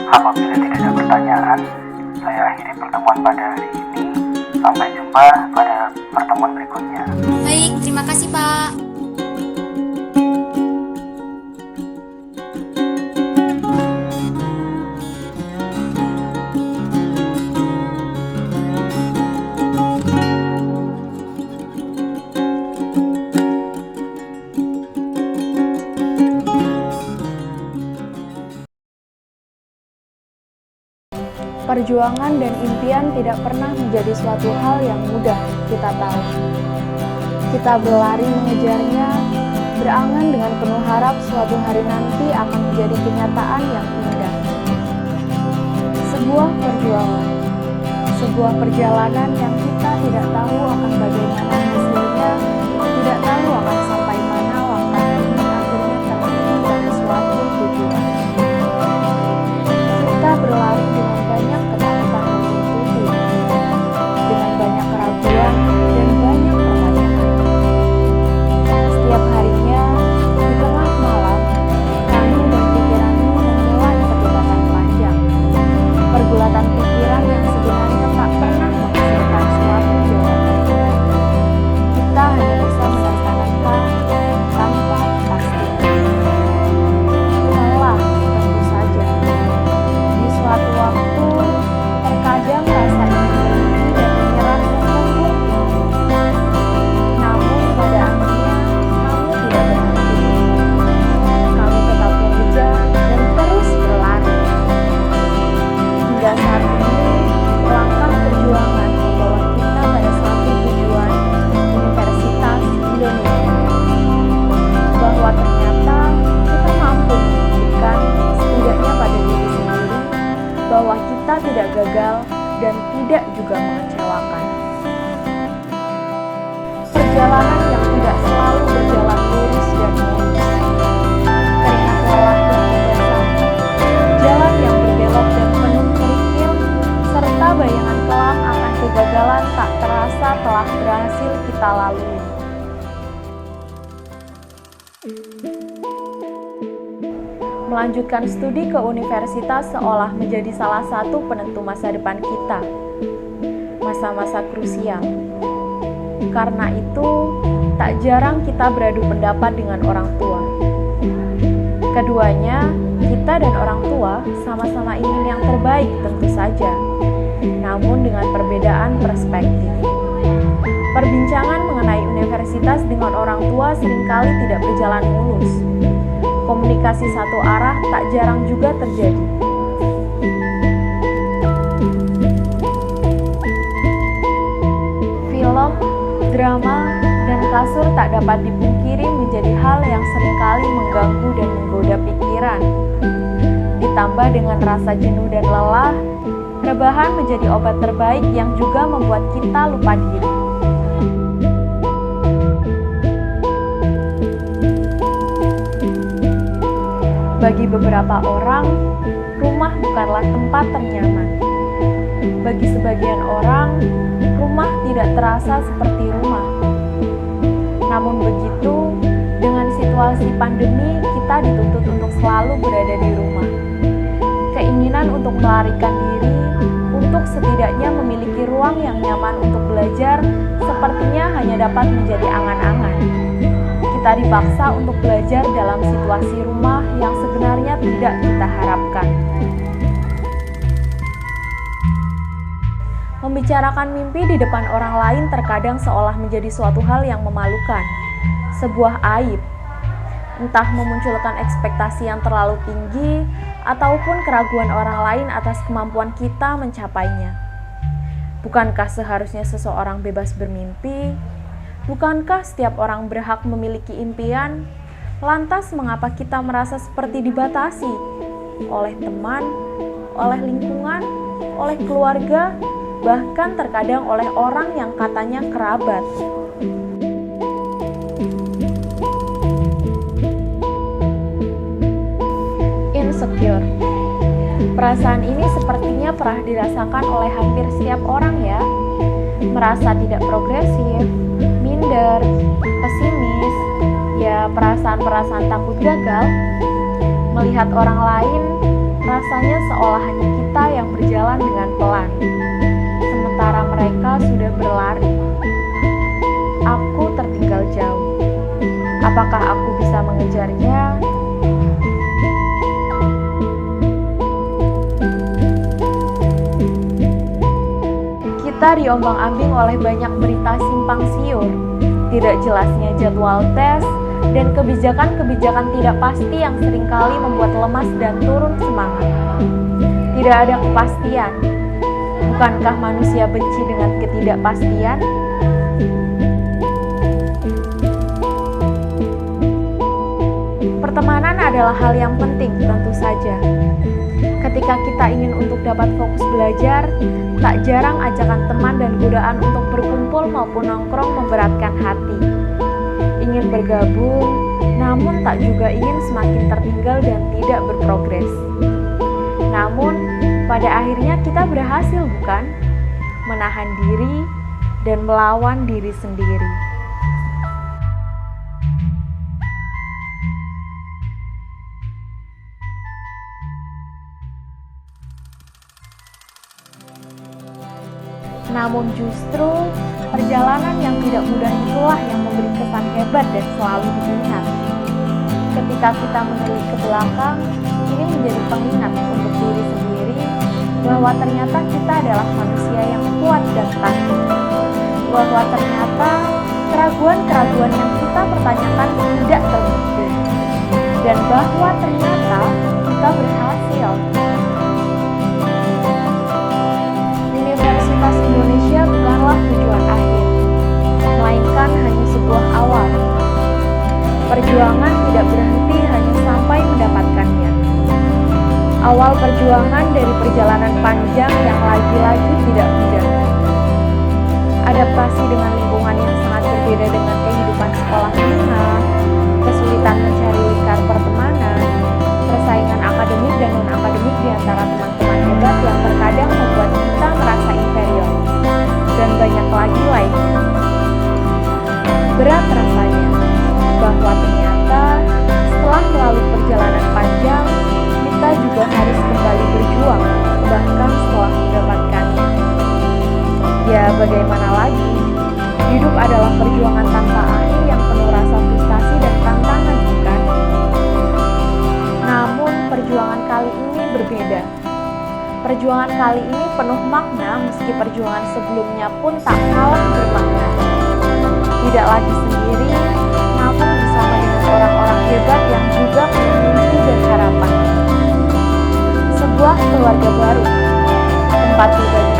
Apabila tidak ada pertanyaan, saya akhiri pertemuan pada hari ini. Sampai jumpa pada pertemuan berikutnya. Baik, terima kasih Pak. Perjuangan dan impian tidak pernah menjadi suatu hal yang mudah, kita tahu. Kita berlari mengejarnya, berangan dengan penuh harap suatu hari nanti akan menjadi kenyataan yang indah. Sebuah perjuangan, sebuah perjalanan yang kita tidak tahu akan bagaimana hasilnya, tidak tahu akan sampai mana langkah ini akhirnya terhenti pada suatu tujuan. Kita berlari dengan banyak ketakutan mengikuti, dengan banyak keraguan dan banyak pertanyaan. Setiap harinya, di tengah malam, kami dan pikiranmu memulai perdebatan panjang. Pergulatan pikiran yang sebenarnya tak pernah menghasilkan suatu jawaban. Kita hanya bisa menerka-nerka tanpa kepastian. Lelah, tentu saja. Di suatu waktu, terkadang rasa ingin dan menyerah membumbung. Namun pada akhirnya, kamu tidak berhenti. Kamu tetap mengejar dan terus berlari. Hingga saat ini, langkah perjuangan membawa kita pada suatu tujuan, Universitas Indonesia. Bahwa ternyata kita mampu membuktikan, setidaknya pada diri sendiri, bahwa kita tidak gagal dan tidak juga mengecewakan. Perjalanan yang tidak selalu berjalan lurus dan mulus. Keringat lelah yang membasah, jalan yang berbelok dan penuh kerikil, serta bayangan kelam akan kegagalan tak terasa telah berhasil kita lalui. Melanjutkan studi ke universitas seolah menjadi salah satu penentu masa depan kita. Masa-masa krusial. Karena itu, tak jarang kita beradu pendapat dengan orang tua. Keduanya, kita dan orang tua sama-sama ingin yang terbaik tentu saja, namun dengan perbedaan perspektif. Perbincangan mengenai universitas dengan orang tua seringkali tidak berjalan mulus. Komunikasi satu arah tak jarang juga terjadi. Film, drama, dan kasur tak dapat dipungkiri menjadi hal yang seringkali mengganggu dan menggoda pikiran. Ditambah dengan rasa jenuh dan lelah, rebahan menjadi obat terbaik yang juga membuat kita lupa diri. Bagi beberapa orang, rumah bukanlah tempat ternyaman. Bagi sebagian orang, rumah tidak terasa seperti rumah. Namun begitu, dengan situasi pandemi, kita dituntut untuk selalu berada di rumah. Keinginan untuk melarikan diri, untuk setidaknya memiliki ruang yang nyaman untuk belajar, sepertinya hanya dapat menjadi angan-angan. Kita dipaksa untuk belajar dalam situasi rumah yang sebenarnya tidak kita harapkan. Membicarakan mimpi di depan orang lain terkadang seolah menjadi suatu hal yang memalukan, sebuah aib. Entah memunculkan ekspektasi yang terlalu tinggi, ataupun keraguan orang lain atas kemampuan kita mencapainya. Bukankah seharusnya seseorang bebas bermimpi? Bukankah setiap orang berhak memiliki impian? Lantas mengapa kita merasa seperti dibatasi oleh teman, oleh lingkungan, oleh keluarga, bahkan terkadang oleh orang yang katanya kerabat? Insecure. Perasaan ini sepertinya pernah dirasakan oleh hampir setiap orang ya. Merasa tidak progresif, minder, pesimis, ya perasaan-perasaan takut gagal. Melihat orang lain, Rasanya seolah hanya kita yang berjalan dengan pelan, sementara mereka sudah berlari. Aku tertinggal jauh. Apakah aku bisa mengejarnya? Kita diombang-ambing oleh banyak berita simpang siur, tidak jelasnya jadwal tes, dan kebijakan-kebijakan tidak pasti yang seringkali membuat lemas dan turun semangat. Tidak ada kepastian. Bukankah manusia benci dengan ketidakpastian? Pertemanan adalah hal yang penting, tentu saja. Ketika kita ingin untuk dapat fokus belajar, tak jarang ajakan teman dan godaan untuk berkumpul maupun nongkrong memberatkan hati. Ingin bergabung, namun tak juga ingin semakin tertinggal dan tidak berprogres. Namun, pada akhirnya kita berhasil, bukan? Menahan diri dan melawan diri sendiri. Namun justru perjalanan yang tidak mudah itulah yang memberi kesan hebat dan selalu diingat. Ketika kita menilik ke belakang, ini menjadi pengingat untuk diri sendiri bahwa ternyata kita adalah manusia yang kuat dan tangguh. Bahwa ternyata keraguan-keraguan yang kita pertanyakan tidak terbukti. Dan bahwa ternyata kita berhasil. Universitas Indonesia bukanlah tujuan akhir, melainkan hanya sebuah awal. Perjuangan tidak berhenti hanya sampai mendapatkannya. Awal perjuangan dari perjalanan panjang yang lagi-lagi tidak mudah. Adaptasi dengan lingkungan yang sangat berbeda dengan kehidupan sekolah menengah, kesulitan mencari lingkar pertemanan, persaingan akademik dan non-akademik di antara teman-teman hebat yang terkadang membuat kita merasa inferior, dan banyak lagi lainnya. Berat rasanya bahwa ternyata setelah melalui perjalanan panjang, kita juga harus kembali berjuang, bahkan setelah mendapatkannya. Ya, bagaimana lagi? Hidup adalah perjuangan tanpa akhir yang penuh rasa frustasi dan tantangan, bukan? Namun, perjuangan kali ini berbeda. Perjuangan kali ini penuh makna meski perjuangan sebelumnya pun tak kalah bermakna. Tidak lagi sendiri, namun bersama dengan orang-orang hebat yang juga punya mimpi dan harapan. Sebuah keluarga baru, tempat berbagi